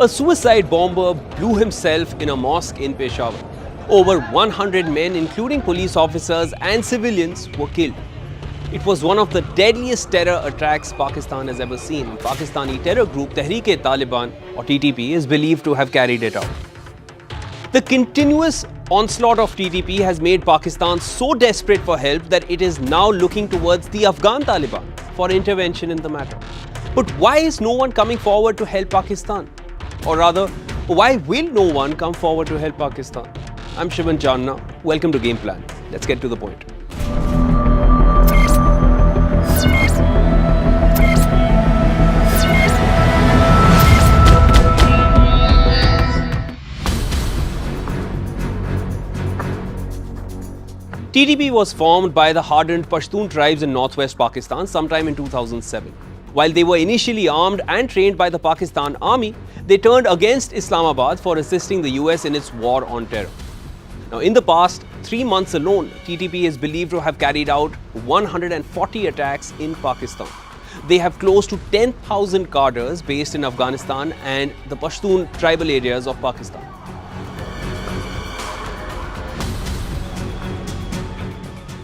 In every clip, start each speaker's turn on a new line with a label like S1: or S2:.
S1: A suicide bomber blew himself in a mosque in Peshawar. Over 100 men, including police officers and civilians, were killed. It was one of the deadliest terror attacks Pakistan has ever seen. Pakistani terror group Tehreek-e-Taliban, or TTP, is believed to have carried it out. The continuous onslaught of TTP has made Pakistan so desperate for help that it is now looking towards the Afghan Taliban for intervention in the matter. But why is no one coming forward to help Pakistan? Or rather, why will no one come forward to help Pakistan? I'm Shivan Janna. Welcome to Game Plan. Let's get to the point. TTP was formed by the hardened Pashtun tribes in northwest Pakistan sometime in 2007. While they were initially armed and trained by the Pakistan Army, they turned against Islamabad for assisting the US in its war on terror. Now, in the past 3 months alone, TTP is believed to have carried out 140 attacks in Pakistan. They have close to 10,000 cadres based in Afghanistan and the Pashtun tribal areas of Pakistan.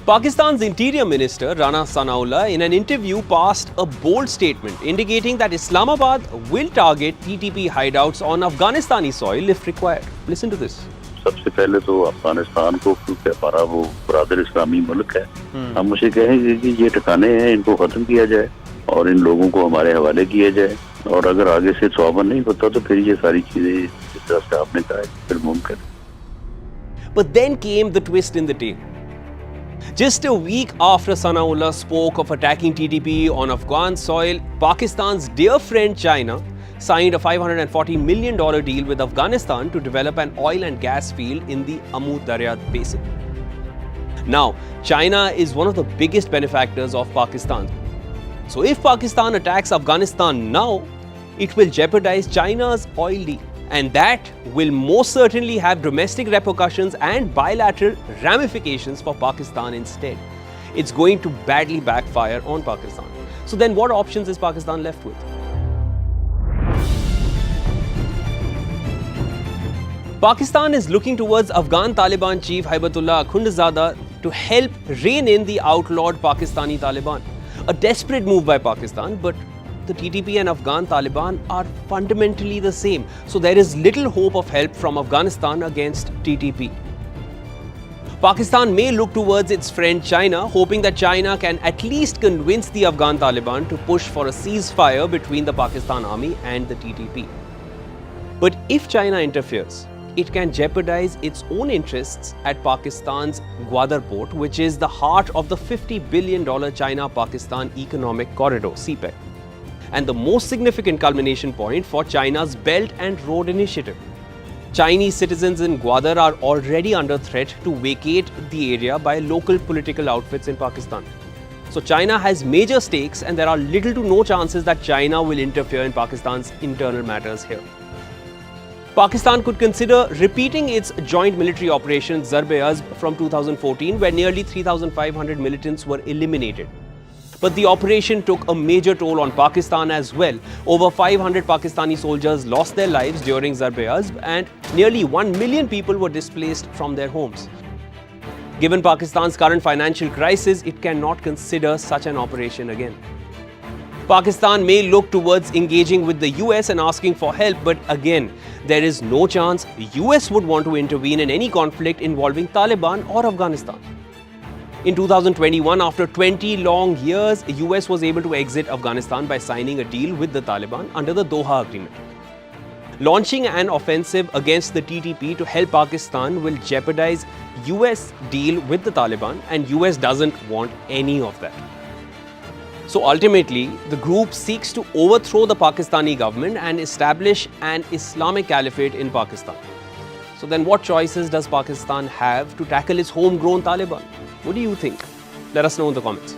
S1: Pakistan's Interior Minister Rana Sanaullah in an interview passed a bold statement indicating that Islamabad will target TTP hideouts on Afghanistani soil if required. Listen to this.
S2: सबसे पहले तो अफगानिस्तान को क्योंकि हमारा वो बरादर इस्लामी मुल्क है, हम उसे कहेंगे कि ये ठिकाने हैं, इनको खत्म किया जाए और इन लोगों को हमारे हवाले किया जाए और अगर आगे से सवाबन नहीं होता तो फिर ये सारी चीजें जिस तरह से आपने कहा फिर मुमकिन.
S1: But then came the twist in the tale. Just a week after Sanaullah spoke of attacking TTP on Afghan soil, Pakistan's dear friend China signed a $540 million deal with Afghanistan to develop an oil and gas field in the Amu Darya basin. Now, China is one of the biggest benefactors of Pakistan. So if Pakistan attacks Afghanistan now, it will jeopardize China's oil deal. And that will most certainly have domestic repercussions and bilateral ramifications for Pakistan instead. It's going to badly backfire on Pakistan. So then what options is Pakistan left with? Pakistan is looking towards Afghan Taliban chief Haibatullah Akhundzada to help rein in the outlawed Pakistani Taliban. A desperate move by Pakistan, but the TTP and Afghan Taliban are fundamentally the same, so there is little hope of help from Afghanistan against TTP. Pakistan may look towards its friend China, hoping that China can at least convince the Afghan Taliban to push for a ceasefire between the Pakistan Army and the TTP. But if China interferes, it can jeopardize its own interests at Pakistan's Gwadar port, which is the heart of the $50 billion China-Pakistan Economic Corridor, CPEC, and the most significant culmination point for China's Belt and Road Initiative. Chinese citizens in Gwadar are already under threat to vacate the area by local political outfits in Pakistan. So China has major stakes and there are little to no chances that China will interfere in Pakistan's internal matters here. Pakistan could consider repeating its joint military operation Zarb-e-Azb from 2014, where nearly 3,500 militants were eliminated. But the operation took a major toll on Pakistan as well. Over 500 Pakistani soldiers lost their lives during Zarb-e-Azb and nearly 1 million people were displaced from their homes. Given Pakistan's current financial crisis, it cannot consider such an operation again. Pakistan may look towards engaging with the US and asking for help, but again, there is no chance the US would want to intervene in any conflict involving Taliban or Afghanistan. In 2021, after 20 long years, the US was able to exit Afghanistan by signing a deal with the Taliban under the Doha Agreement. Launching an offensive against the TTP to help Pakistan will jeopardize US deal with the Taliban, and US doesn't want any of that. So ultimately, the group seeks to overthrow the Pakistani government and establish an Islamic caliphate in Pakistan. So then what choices does Pakistan have to tackle its homegrown Taliban? What do you think? Let us know in the comments.